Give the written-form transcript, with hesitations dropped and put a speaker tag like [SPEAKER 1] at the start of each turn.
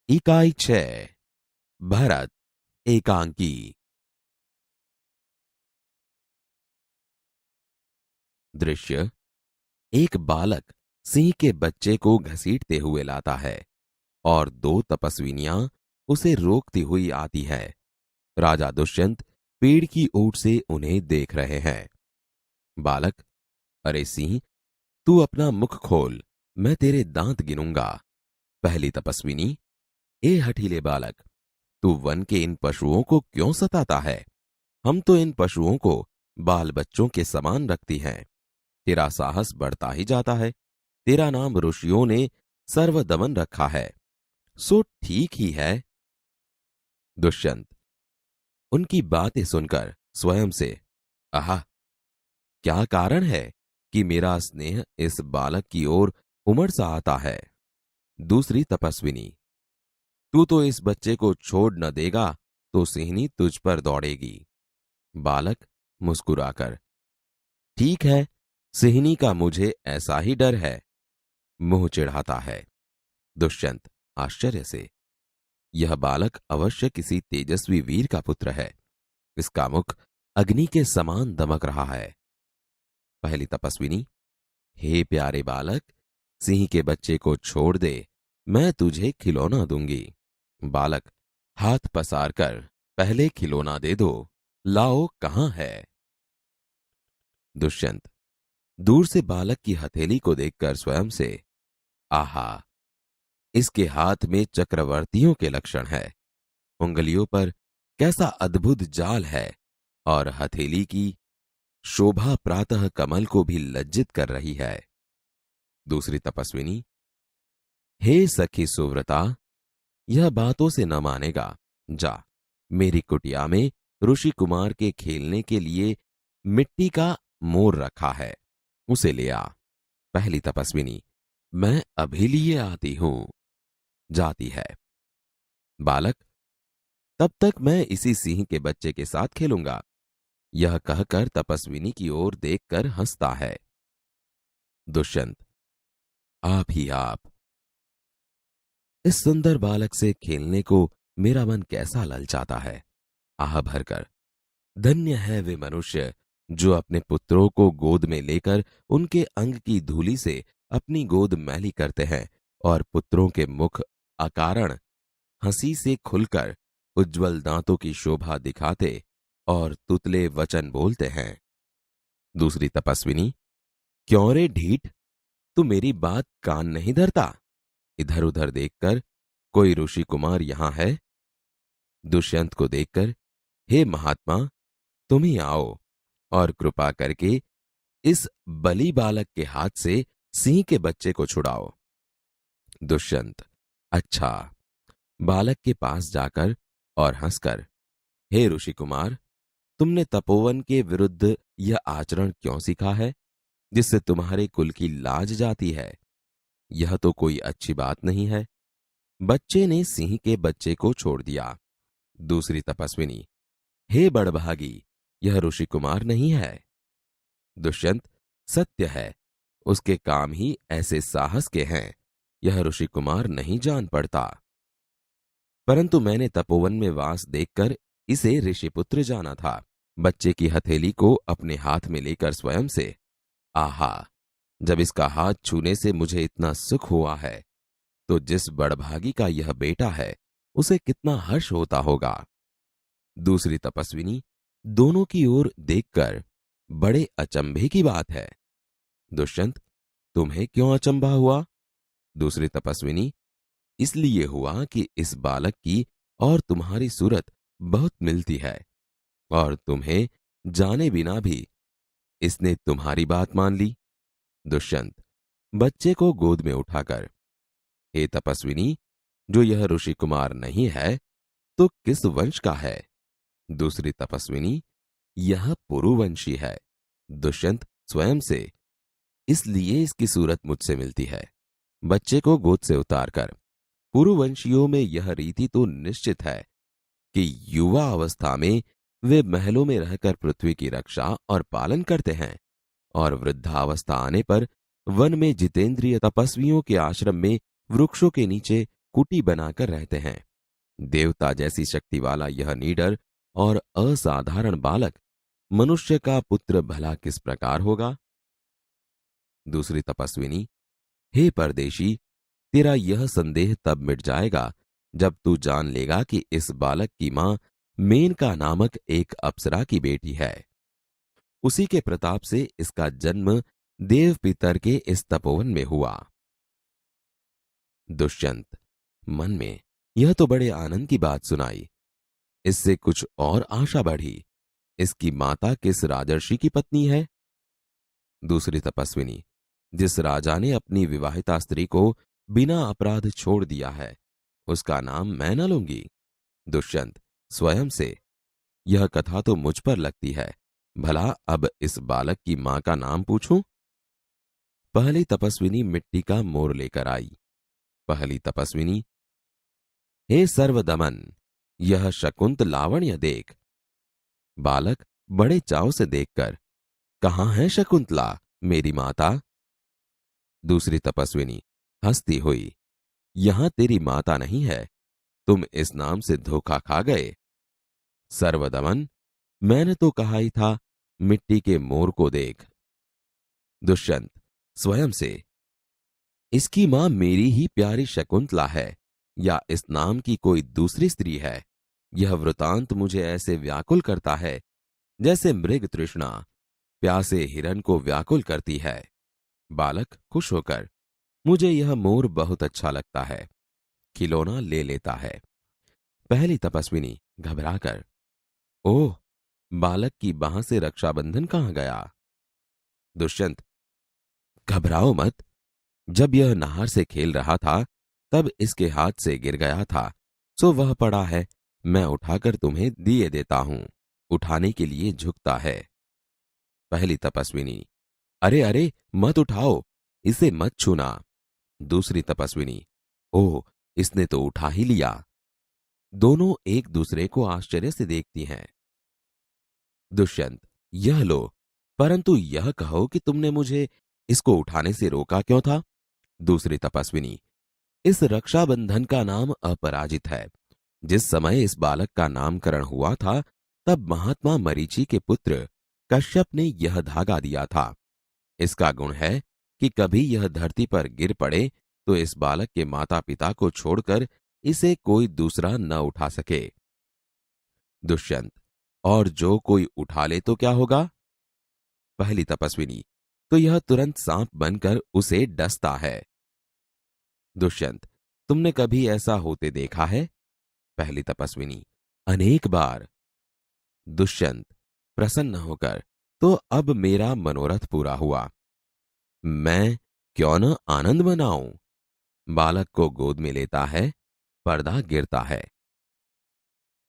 [SPEAKER 1] इकाई 6 भरत एकांकी। दृश्य एक बालक सिंह के बच्चे को घसीटते हुए लाता है और दो तपस्विनियां उसे रोकती हुई आती है। राजा दुष्यंत पेड़ की ओट से उन्हें देख रहे हैं। बालक, अरे सिंह, तू अपना मुख खोल, मैं तेरे दांत गिनूंगा। पहली तपस्विनी, ए हठीले बालक, तू वन के इन पशुओं को क्यों सताता है? हम तो इन पशुओं को बाल बच्चों के समान रखती हैं। तेरा साहस बढ़ता ही जाता है। तेरा नाम ऋषियों ने सर्वदमन रखा है, सो ठीक ही है। दुष्यंत उनकी बातें सुनकर स्वयं से, आहा, क्या कारण है कि मेरा स्नेह इस बालक की ओर उमड़ सा आता है? दूसरी तपस्विनी, तू तो इस बच्चे को छोड़ न देगा तो सिंहनी तुझ पर दौड़ेगी। बालक मुस्कुराकर, ठीक है, सिंहनी का मुझे ऐसा ही डर है, मुंह चिढ़ाता है। दुष्यंत आश्चर्य से, यह बालक अवश्य किसी तेजस्वी वीर का पुत्र है। इसका मुख अग्नि के समान दमक रहा है। पहली तपस्विनी, हे प्यारे बालक, सिंह के बच्चे को छोड़ दे, मैं तुझे खिलौना दूंगी। बालक हाथ पसार कर, पहले खिलौना दे दो, लाओ कहां है? दुष्यंत दूर से बालक की हथेली को देखकर स्वयं से, आहा, इसके हाथ में चक्रवर्तियों के लक्षण है। उंगलियों पर कैसा अद्भुत जाल है और हथेली की शोभा प्रातः कमल को भी लज्जित कर रही है। दूसरी तपस्विनी, हे सखी सुव्रता, यह बातों से न मानेगा। जा, मेरी कुटिया में ऋषि कुमार के खेलने के लिए मिट्टी का मोर रखा है, उसे ले आ। पहली तपस्विनी, मैं अभी लिए आती हूं। जाती है। बालक, तब तक मैं इसी सिंह के बच्चे के साथ खेलूंगा। यह कहकर तपस्विनी की ओर देखकर हंसता है। दुष्यंत, आप ही आप, इस सुंदर बालक से खेलने को मेरा मन कैसा ललचाता है। आह भरकर, धन्य है वे मनुष्य जो अपने पुत्रों को गोद में लेकर उनके अंग की धूलि से अपनी गोद मैली करते हैं और पुत्रों के मुख अकारण हंसी से खुलकर उज्जवल दांतों की शोभा दिखाते और तुतले वचन बोलते हैं। दूसरी तपस्विनी, क्यों रे ढीठ, तू मेरी बात कान नहीं धरता? इधर उधर देखकर, कोई ऋषि कुमार यहां है? दुष्यंत को देखकर, हे महात्मा, तुम ही आओ और कृपा करके इस बलि बालक के हाथ से सिंह के बच्चे को छुड़ाओ। दुष्यंत, अच्छा। बालक के पास जाकर और हंसकर, हे ऋषि कुमार, तुमने तपोवन के विरुद्ध यह आचरण क्यों सीखा है जिससे तुम्हारे कुल की लाज जाती है? यह तो कोई अच्छी बात नहीं है। बच्चे ने सिंह के बच्चे को छोड़ दिया। दूसरी तपस्विनी, हे बड़भागी, यह ऋषि कुमार नहीं है। दुष्यंत, सत्य है, उसके काम ही ऐसे साहस के हैं, यह ऋषि कुमार नहीं जान पड़ता। परंतु मैंने तपोवन में वास देखकर इसे ऋषिपुत्र जाना था। बच्चे की हथेली को अपने हाथ में लेकर स्वयं से, आहा, जब इसका हाथ छूने से मुझे इतना सुख हुआ है तो जिस बड़भागी का यह बेटा है उसे कितना हर्ष होता होगा। दूसरी तपस्विनी दोनों की ओर देखकर, बड़े अचंभे की बात है। दुष्यंत, तुम्हें क्यों अचंभा हुआ? दूसरी तपस्विनी, इसलिए हुआ कि इस बालक की और तुम्हारी सूरत बहुत मिलती है और तुम्हें जाने बिना भी इसने तुम्हारी बात मान ली। दुष्यंत बच्चे को गोद में उठाकर, हे तपस्विनी, जो यह ऋषि कुमार नहीं है तो किस वंश का है? दूसरी तपस्विनी, यह पुरुवंशी है। दुष्यंत स्वयं से, इसलिए इसकी सूरत मुझसे मिलती है। बच्चे को गोद से उतारकर, पुरुवंशियों में यह रीति तो निश्चित है कि युवा अवस्था में वे महलों में रहकर पृथ्वी की रक्षा और पालन करते हैं और वृद्धावस्था आने पर वन में जितेंद्रिय तपस्वियों के आश्रम में वृक्षों के नीचे कुटी बनाकर रहते हैं। देवता जैसी शक्ति वाला यह निडर और असाधारण बालक मनुष्य का पुत्र भला किस प्रकार होगा? दूसरी तपस्विनी, हे परदेशी, तेरा यह संदेह तब मिट जाएगा जब तू जान लेगा कि इस बालक की मां मेनका नामक एक अप्सरा की बेटी है। उसी के प्रताप से इसका जन्म देव पितर के इस तपोवन में हुआ। दुष्यंत मन में यह तो बड़े आनंद की बात सुनाई। इससे कुछ और आशा बढ़ी। इसकी माता किस राजर्षि की पत्नी है? दूसरी तपस्विनी, जिस राजा ने अपनी विवाहिता स्त्री को बिना अपराध छोड़ दिया है, उसका नाम मैं न लूंगी। दुष्यंत स्वयं से, यह कथा तो मुझ पर लगती है। भला अब इस बालक की मां का नाम पूछूं? पहली तपस्विनी मिट्टी का मोर लेकर आई। पहली तपस्विनी, हे सर्वदमन, यह शकुंत लावण्य देख। बालक बड़े चाव से देखकर, कहां है शकुंतला मेरी माता? दूसरी तपस्विनी हंसती हुई, यहां तेरी माता नहीं है, तुम इस नाम से धोखा खा गए। सर्वदमन, मैंने तो कहा ही था मिट्टी के मोर को देख। दुष्यंत स्वयं से, इसकी मां मेरी ही प्यारी शकुंतला है या इस नाम की कोई दूसरी स्त्री है? यह वृतांत मुझे ऐसे व्याकुल करता है जैसे मृग तृष्णा प्यासे हिरण को व्याकुल करती है। बालक खुश होकर, मुझे यह मोर बहुत अच्छा लगता है, खिलौना ले लेता है। पहली तपस्विनी घबराकर, ओह, बालक की बांह से रक्षाबंधन कहां गया? दुष्यंत, घबराओ मत, जब यह नहर से खेल रहा था तब इसके हाथ से गिर गया था, सो वह पड़ा है, मैं उठाकर तुम्हें दिए देता हूं। उठाने के लिए झुकता है। पहली तपस्विनी, अरे अरे मत उठाओ, इसे मत छूना। दूसरी तपस्विनी, ओह, इसने तो उठा ही लिया। दोनों एक दूसरे को आश्चर्य से देखती हैं। दुष्यंत, यह लो, परंतु यह कहो कि तुमने मुझे इसको उठाने से रोका क्यों था? दूसरी तपस्विनी, इस रक्षाबंधन का नाम अपराजित है। जिस समय इस बालक का नामकरण हुआ था तब महात्मा मरीचि के पुत्र कश्यप ने यह धागा दिया था। इसका गुण है कि कभी यह धरती पर गिर पड़े तो इस बालक के माता पिता को छोड़कर इसे कोई दूसरा न उठा सके। दुष्यंत, और जो कोई उठा ले तो क्या होगा? पहली तपस्विनी, तो यह तुरंत सांप बनकर उसे डसता है। दुष्यंत, तुमने कभी ऐसा होते देखा है? पहली तपस्विनी, अनेक बार। दुष्यंत प्रसन्न होकर, तो अब मेरा मनोरथ पूरा हुआ। मैं क्यों न आनंद मनाऊं? बालक को गोद में लेता है, पर्दा गिरता है।